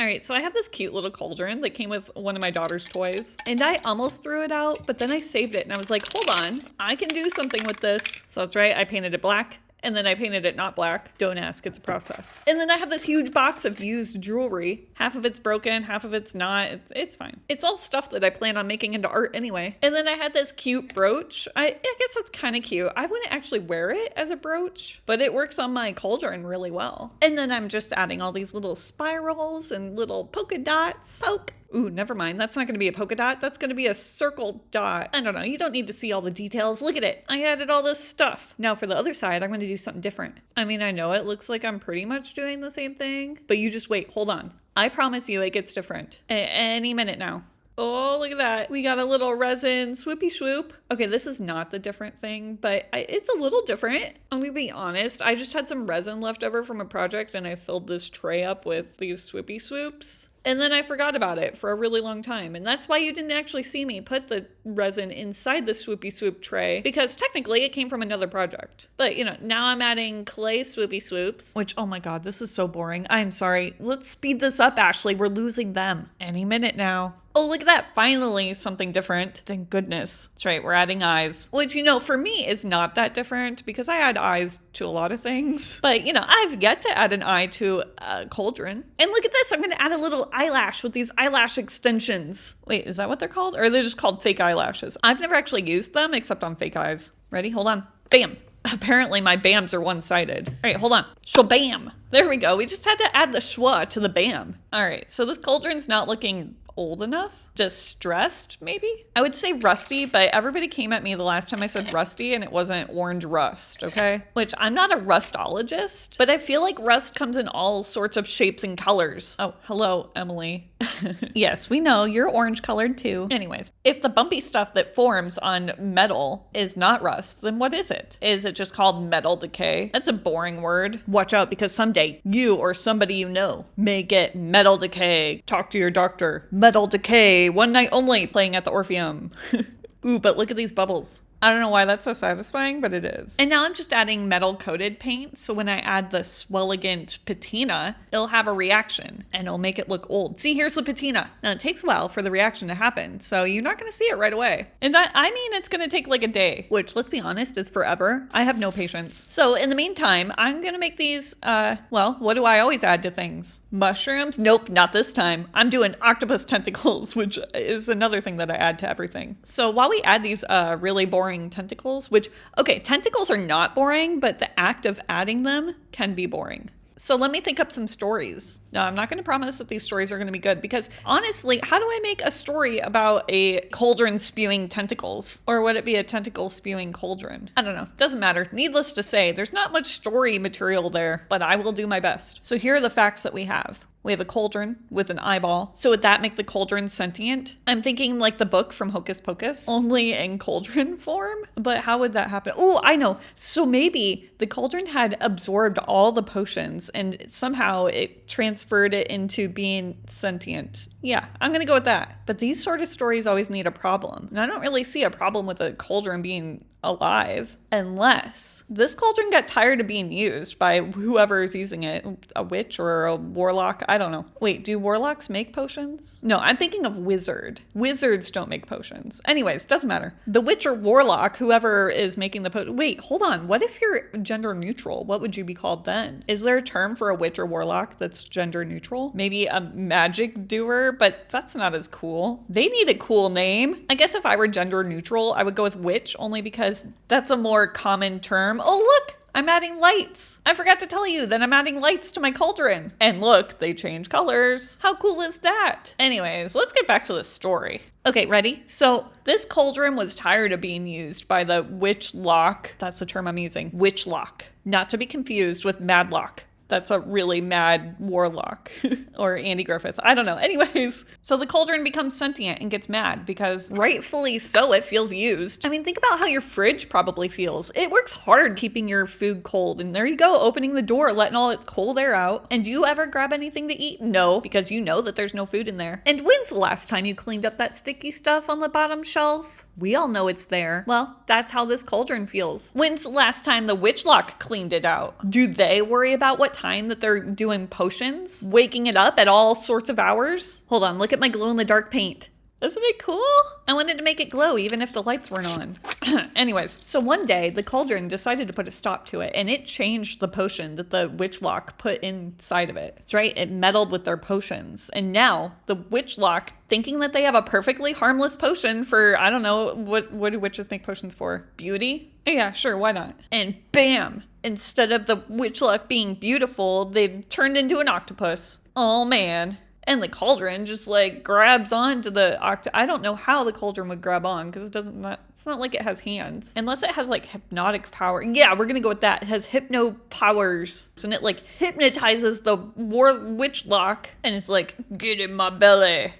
All right, so I have this cute little cauldron that came with one of my daughter's toys, and I almost threw it out, but then I saved it and I was like, hold on, I can do something with this. So that's right, I painted it black. And then I painted it not black. Don't ask, it's a process. And then I have this huge box of used jewelry. Half of it's broken, half of it's not. It's fine. It's all stuff that I plan on making into art anyway. And then I had this cute brooch. I guess it's kind of cute. I wouldn't actually wear it as a brooch, but it works on my cauldron really well. And then I'm just adding all these little spirals and little polka dots. Poke. Ooh, never mind. That's not going to be a polka dot. That's going to be a circle dot. I don't know. You don't need to see all the details. Look at it. I added all this stuff. Now for the other side, I'm going to do something different. I mean, I know it looks like I'm pretty much doing the same thing, but you just wait. Hold on. I promise you it gets different. Any minute now. Oh, look at that. We got a little resin swoopy swoop. Okay, this is not the different thing, but it's a little different. I'm gonna be honest. I just had some resin left over from a project and I filled this tray up with these swoopy swoops. And then I forgot about it for a really long time. And that's why you didn't actually see me put the resin inside the swoopy swoop tray, because technically it came from another project. But you know, now I'm adding clay swoopy swoops, which, oh my God, this is so boring. I'm sorry. Let's speed this up, Ashley. We're losing them any minute now. Oh, look at that. Finally, something different. Thank goodness. That's right. We're adding eyes, which, you know, for me is not that different because I add eyes to a lot of things. But, you know, I've yet to add an eye to a cauldron. And look at this. I'm going to add a little eyelash with these eyelash extensions. Wait, is that what they're called? Or are they just called fake eyelashes? I've never actually used them except on fake eyes. Ready? Hold on. Bam. Apparently my bams are one-sided. All right, hold on. Shwabam. There we go. We just had to add the schwa to the bam. All right, so this cauldron's not looking old enough. Distressed, maybe? I would say rusty, but everybody came at me the last time I said rusty and it wasn't orange rust, okay? Which I'm not a rustologist, but I feel like rust comes in all sorts of shapes and colors. Oh, hello, Emily. Yes, we know you're orange colored too. Anyways, if the bumpy stuff that forms on metal is not rust, then what is it? Is it just called metal decay? That's a boring word. Watch out, because someday you or somebody you know may get metal decay. Talk to your doctor. Metal decay, one night only, playing at the Orpheum. Ooh, but look at these bubbles. I don't know why that's so satisfying, but it is. And now I'm just adding metal coated paint. So when I add the swelligant patina, it'll have a reaction and it'll make it look old. See, here's the patina. Now it takes a while for the reaction to happen. So you're not going to see it right away. And I mean, it's going to take like a day, which, let's be honest, is forever. I have no patience. So in the meantime, I'm going to make these, well, what do I always add to things? Mushrooms? Nope, not this time. I'm doing octopus tentacles, which is another thing that I add to everything. So while we add these really boring tentacles, which, okay, tentacles are not boring, but the act of adding them can be boring. So let me think up some stories. No, I'm not going to promise that these stories are going to be good because honestly, how do I make a story about a cauldron spewing tentacles? Or would it be a tentacle spewing cauldron? I don't know. Doesn't matter. Needless to say, there's not much story material there, but I will do my best. So here are the facts that we have. We have a cauldron with an eyeball. So would that make the cauldron sentient? I'm thinking like the book from Hocus Pocus, only in cauldron form. But how would that happen? Oh, I know. So maybe the cauldron had absorbed all the potions and somehow it transferred it into being sentient. Yeah, I'm gonna go with that. But these sort of stories always need a problem. And I don't really see a problem with a cauldron being alive unless this cauldron got tired of being used by whoever is using it, a witch or a warlock. I don't know. Wait, do warlocks make potions? No, I'm thinking of wizard. Wizards don't make potions. Anyways, doesn't matter. The witch or warlock, whoever is making the potion. Wait, hold on. What if you're gender neutral? What would you be called then? Is there a term for a witch or warlock that's gender neutral? Maybe a magic doer, but that's not as cool. They need a cool name. I guess if I were gender neutral, I would go with witch only because that's a more common term. Oh, look, I'm adding lights. I forgot to tell you that I'm adding lights to my cauldron. And look, they change colors. How cool is that? Anyways, let's get back to the story. Okay, ready? So this cauldron was tired of being used by the Witchlock. That's the term I'm using. Witchlock. Not to be confused with Madlock. That's a really mad warlock or Andy Griffith. I don't know. Anyways, so the cauldron becomes sentient and gets mad because rightfully so, it feels used. I mean, think about how your fridge probably feels. It works hard keeping your food cold. And there you go, opening the door, letting all its cold air out. And do you ever grab anything to eat? No, because you know that there's no food in there. And when's the last time you cleaned up that sticky stuff on the bottom shelf? We all know it's there. Well, that's how this cauldron feels. When's the last time the Witchlock cleaned it out? Do they worry about what time that they're doing potions? Waking it up at all sorts of hours? Hold on, look at my glow-in-the-dark paint. Isn't it cool? I wanted to make it glow even if the lights weren't on. Anyways, so one day the cauldron decided to put a stop to it, and it changed the potion that the Witchlock put inside of it. That's right, it meddled with their potions. And now the Witchlock, thinking that they have a perfectly harmless potion for, I don't know, what do witches make potions for? Beauty? Yeah, sure, why not? And bam! Instead of the Witchlock being beautiful, they turned into an octopus. Oh man. And the cauldron just like grabs onto the I don't know how the cauldron would grab on because it's not like it has hands. Unless it has like hypnotic power. Yeah, we're gonna go with that. It has hypno powers. And it like hypnotizes the Witchlock and it's like, get in my belly.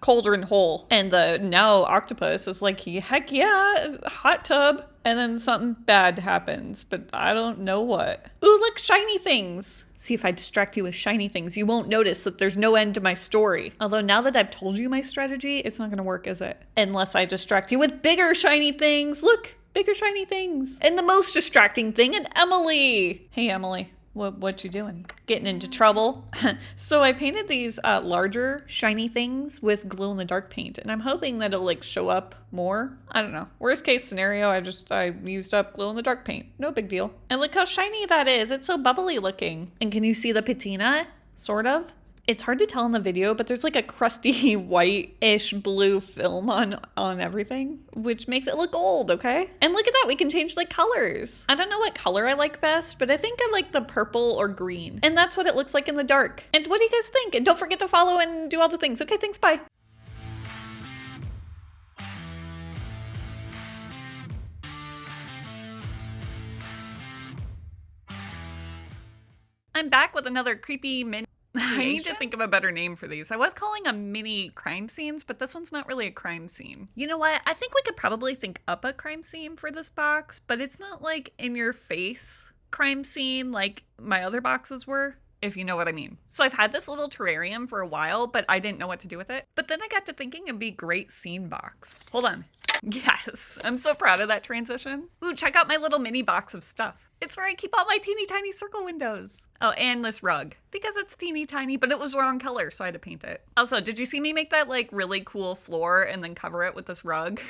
Cauldron hole. And the now octopus is like, heck yeah, hot tub. And then something bad happens, but I don't know what. Ooh, look, shiny things. See, if I distract you with shiny things, you won't notice that there's no end to my story. Although now that I've told you my strategy, it's not gonna work, is it? Unless I distract you with bigger shiny things. Look, bigger shiny things. And the most distracting thing, and Emily. Hey, Emily. What you doing? Getting into trouble? So I painted these larger shiny things with glow-in-the-dark paint, and I'm hoping that it'll like show up more. I don't know. Worst case scenario, I used up glow-in-the-dark paint. No big deal. And look how shiny that is. It's so bubbly looking. And can you see the patina? Sort of. It's hard to tell in the video, but there's like a crusty white-ish blue film on everything, which makes it look old, okay? And look at that, we can change the colors. I don't know what color I like best, but I think I like the purple or green. And that's what it looks like in the dark. And what do you guys think? And don't forget to follow and do all the things. Okay, thanks, bye. I'm back with another creepy mini. I need to think of a better name for these. I was calling them mini crime scenes, but this one's not really a crime scene. You know what? I think we could probably think up a crime scene for this box, but it's not like in your face crime scene like my other boxes were, if you know what I mean. So I've had this little terrarium for a while, but I didn't know what to do with it. But then I got to thinking it'd be a great scene box. Hold on. Yes, I'm so proud of that transition. Ooh, check out my little mini box of stuff. It's where I keep all my teeny tiny circle windows. Oh, and this rug, because it's teeny tiny, but it was wrong color, so I had to paint it. Also, did you see me make that like really cool floor and then cover it with this rug?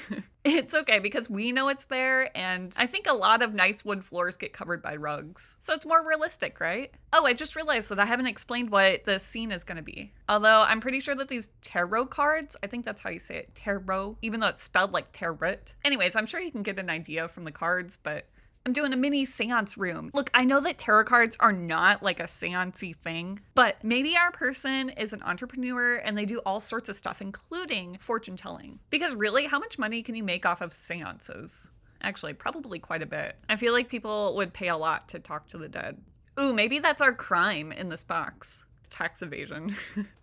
It's okay, because we know it's there, and I think a lot of nice wood floors get covered by rugs. So it's more realistic, right? Oh, I just realized that I haven't explained what the scene is gonna be. Although I'm pretty sure that these tarot cards, I think that's how you say it, tarot, even though it's spelled like tarot. Anyways, I'm sure you can get an idea from the cards, but I'm doing a mini seance room. Look, I know that tarot cards are not like a seance-y thing, but maybe our person is an entrepreneur and they do all sorts of stuff, including fortune telling. Because really, how much money can you make off of seances? Actually, probably quite a bit. I feel like people would pay a lot to talk to the dead. Ooh, maybe that's our crime in this box. It's tax evasion.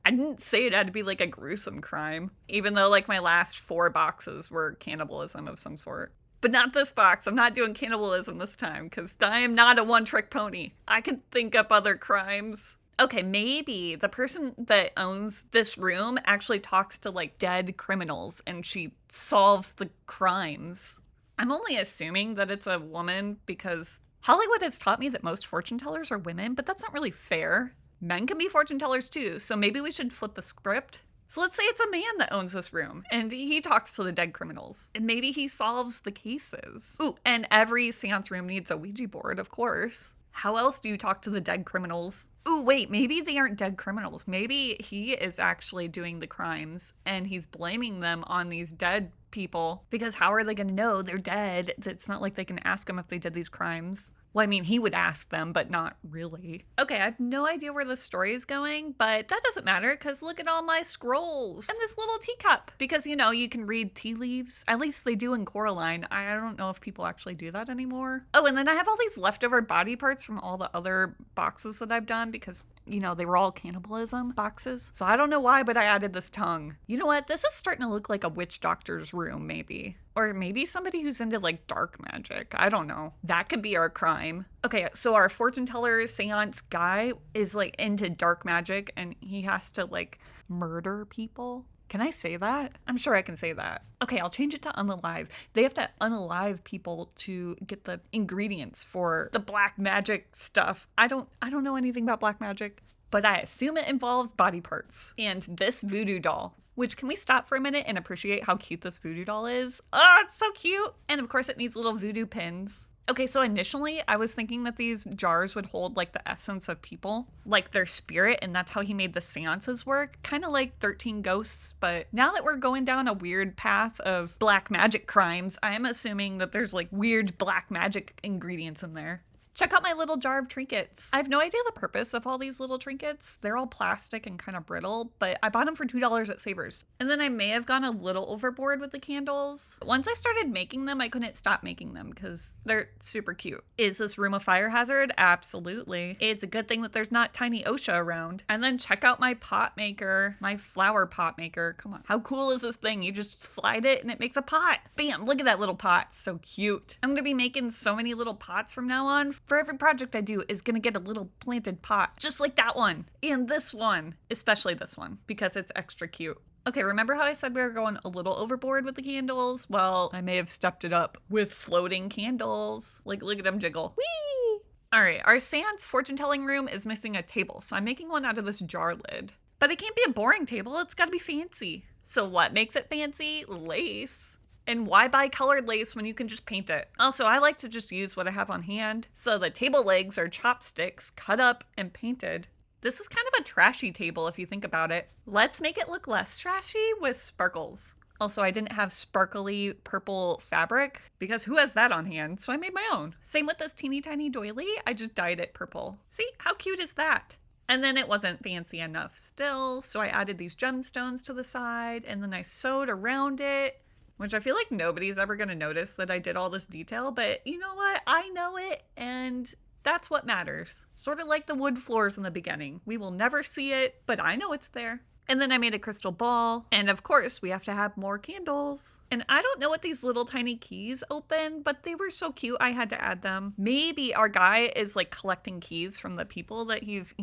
I didn't say it had to be like a gruesome crime, even though like my last 4 boxes were cannibalism of some sort. But not this box. I'm not doing cannibalism this time because I am not a one-trick pony. I can think up other crimes. Okay, maybe the person that owns this room actually talks to like dead criminals and she solves the crimes. I'm only assuming that it's a woman because Hollywood has taught me that most fortune tellers are women, but that's not really fair. Men can be fortune tellers too, so maybe we should flip the script. So let's say it's a man that owns this room and he talks to the dead criminals and maybe he solves the cases. Ooh, and every seance room needs a Ouija board, of course. How else do you talk to the dead criminals? Ooh, wait, maybe they aren't dead criminals. Maybe he is actually doing the crimes and he's blaming them on these dead people because how are they going to know they're dead? It's not like they can ask them if they did these crimes. Well, I mean, he would ask them, but not really. Okay, I have no idea where the story is going, but that doesn't matter because look at all my scrolls and this little teacup. Because, you know, you can read tea leaves. At least they do in Coraline. I don't know if people actually do that anymore. Oh, and then I have all these leftover body parts from all the other boxes that I've done because, you know, they were all cannibalism boxes. So I don't know why, but I added this tongue. You know what? This is starting to look like a witch doctor's room, maybe. Or maybe somebody who's into like dark magic. I don't know. That could be our crime. Okay, so our fortune teller seance guy is like into dark magic and he has to like murder people. Can I say that? I'm sure I can say that. Okay, I'll change it to unalive. They have to unalive people to get the ingredients for the black magic stuff. I don't know anything about black magic, but I assume it involves body parts. And this voodoo doll, which, can we stop for a minute and appreciate how cute this voodoo doll is? Oh, it's so cute. And of course it needs little voodoo pins. Okay, so initially I was thinking that these jars would hold like the essence of people, like their spirit, and that's how he made the seances work. Kind of like 13 Ghosts, but now that we're going down a weird path of black magic crimes, I'm assuming that there's like weird black magic ingredients in there. Check out my little jar of trinkets. I have no idea the purpose of all these little trinkets. They're all plastic and kind of brittle, but I bought them for $2 at Savers. And then I may have gone a little overboard with the candles. Once I started making them, I couldn't stop making them because they're super cute. Is this room a fire hazard? Absolutely. It's a good thing that there's not tiny OSHA around. And then check out my pot maker, my flower pot maker. Come on. How cool is this thing? You just slide it and it makes a pot. Bam, look at that little pot. So cute. I'm gonna be making so many little pots from now on. For every project I do is gonna get a little planted pot, just like that one, and this one, especially this one, because it's extra cute. Okay, remember how I said we were going a little overboard with the candles? Well, I may have stepped it up with floating candles. Like, look at them jiggle. Whee! All right, our seance fortune-telling room is missing a table, so I'm making one out of this jar lid. But it can't be a boring table, it's gotta be fancy. So what makes it fancy? Lace. And why buy colored lace when you can just paint it? Also, I like to just use what I have on hand. So the table legs are chopsticks cut up and painted. This is kind of a trashy table if you think about it. Let's make it look less trashy with sparkles. Also, I didn't have sparkly purple fabric because who has that on hand? So I made my own. Same with this teeny tiny doily. I just dyed it purple. See, how cute is that? And then it wasn't fancy enough still, so I added these gemstones to the side and then I sewed around it, which I feel like nobody's ever going to notice that I did all this detail, but you know what? I know it, and that's what matters. Sort of like the wood floors in the beginning. We will never see it, but I know it's there. And then I made a crystal ball, and of course we have to have more candles. And I don't know what these little tiny keys open, but they were so cute I had to add them. Maybe our guy is like collecting keys from the people that he's,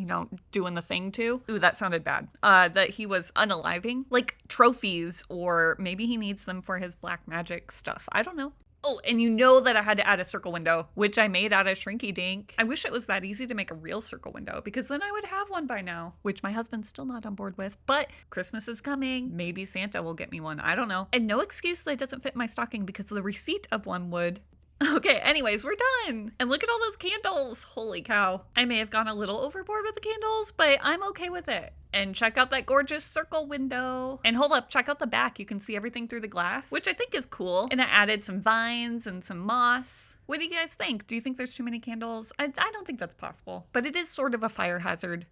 doing the thing to. Ooh, that sounded bad. That he was unaliving, like trophies, or maybe he needs them for his black magic stuff. I don't know. Oh, and you know that I had to add a circle window, which I made out of Shrinky Dink. I wish it was that easy to make a real circle window, because then I would have one by now, which my husband's still not on board with. But Christmas is coming. Maybe Santa will get me one. I don't know. And no excuse that it doesn't fit my stocking, because the receipt of one would. Okay, anyways, we're done. And look at all those candles. Holy cow. I may have gone a little overboard with the candles, but I'm okay with it. And check out that gorgeous circle window. And hold up, check out the back. You can see everything through the glass, which I think is cool. And I added some vines and some moss. What do you guys think? Do you think there's too many candles? I don't think that's possible, but it is sort of a fire hazard.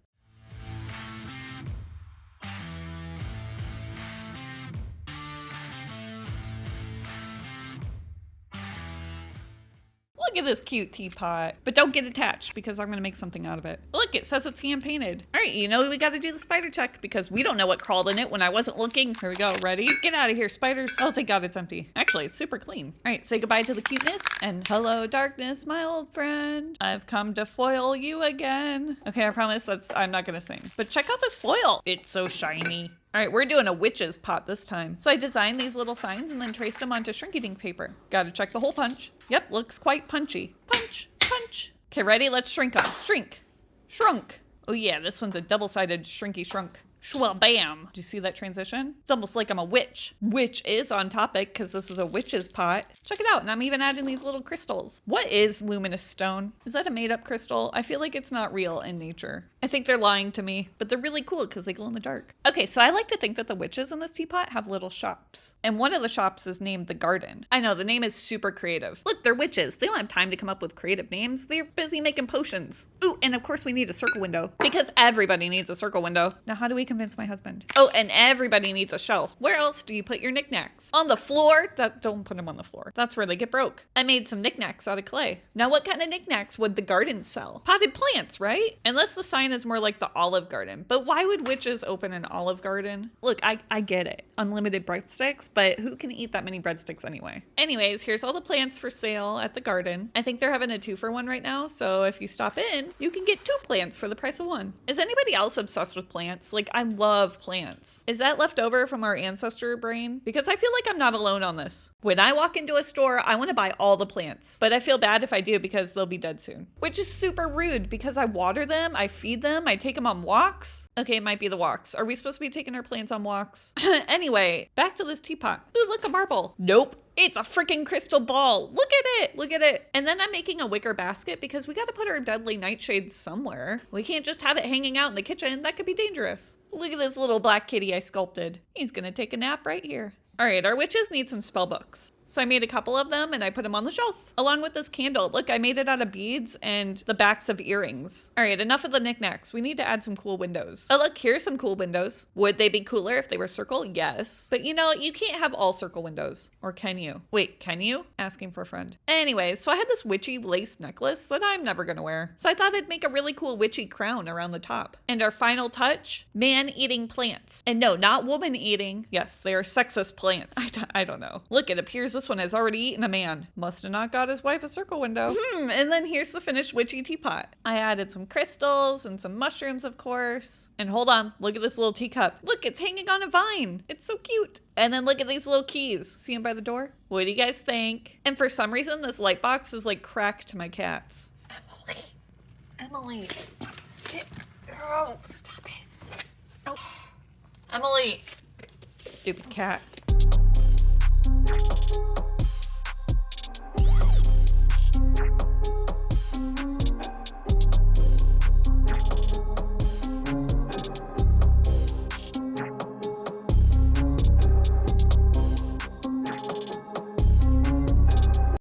Look at this cute teapot. But don't get attached because I'm going to make something out of it. Look, it says it's hand painted. All right, we got to do the spider check because we don't know what crawled in it when I wasn't looking. Here we go. Ready? Get out of here, spiders. Oh, thank God it's empty. Actually, it's super clean. All right, say goodbye to the cuteness and hello, darkness, my old friend. I've come to foil you again. Okay, I promise I'm not going to sing. But check out this foil. It's so shiny. All right, we're doing a witch's pot this time. So I designed these little signs and then traced them onto Shrinky Dink paper. Gotta check the hole punch. Yep, looks quite punchy. Punch, punch. Okay, ready? Let's shrink them. Shrink, shrunk. Oh yeah, this one's a double-sided shrinky shrunk. Shwa bam. Do you see that transition? It's almost like I'm a witch. Which is on topic because this is a witch's pot. Check it out. And I'm even adding these little crystals. What is luminous stone? Is that a made up crystal? I feel like it's not real in nature. I think they're lying to me, but they're really cool because they glow in the dark. Okay, so I like to think that the witches in this teapot have little shops. And one of the shops is named The Garden. I know, the name is super creative. Look, they're witches. They don't have time to come up with creative names. They're busy making potions. Ooh, and of course we need a circle window because everybody needs a circle window. Now, how do we convince my husband? Oh, and everybody needs a shelf. Where else do you put your knickknacks? On the floor? Don't put them on the floor. That's where they get broke. I made some knickknacks out of clay. Now, what kind of knickknacks would the garden sell? Potted plants, right? Unless the sign is more like the Olive Garden. But why would witches open an Olive Garden? Look, I get it. unlimited breadsticks, but who can eat that many breadsticks anyway? Anyways, here's all the plants for sale at the garden. I think they're having a 2-for-1 right now, so if you stop in, you can get 2 plants for the price of 1. Is anybody else obsessed with plants? Like, I love plants. Is that left over from our ancestor brain? Because I feel like I'm not alone on this. When I walk into a store, I want to buy all the plants, but I feel bad if I do because they'll be dead soon, which is super rude because I water them, I feed them, I take them on walks. Okay, it might be the walks. Are we supposed to be taking our plants on walks? Anyway, back to this teapot. Ooh, look, a marble. Nope. It's a freaking crystal ball. Look at it. Look at it. And then I'm making a wicker basket because we got to put our deadly nightshade somewhere. We can't just have it hanging out in the kitchen. That could be dangerous. Look at this little black kitty I sculpted. He's going to take a nap right here. All right, our witches need some spell books. So I made a couple of them and I put them on the shelf along with this candle. Look, I made it out of beads and the backs of earrings. All right, enough of the knickknacks. We need to add some cool windows. Oh, look, here's some cool windows. Would they be cooler if they were circle? Yes. But you know, you can't have all circle windows. Or can you? Wait, can you? Asking for a friend. Anyways, so I had this witchy lace necklace that I'm never gonna wear. So I thought I'd make a really cool witchy crown around the top. And our final touch, man-eating plants. And no, not woman-eating. Yes, they are sexist plants. I don't know. Look, it appears this one has already eaten a man. Must have not got his wife a circle window. And then here's the finished witchy teapot. I added some crystals and some mushrooms, of course. And hold on, look at this little teacup. Look, it's hanging on a vine. It's so cute. And then look at these little keys. See them by the door? What do you guys think? And for some reason, this light box is like cracked to my cats. Emily. Oh, stop it. Oh. Emily. Stupid cat.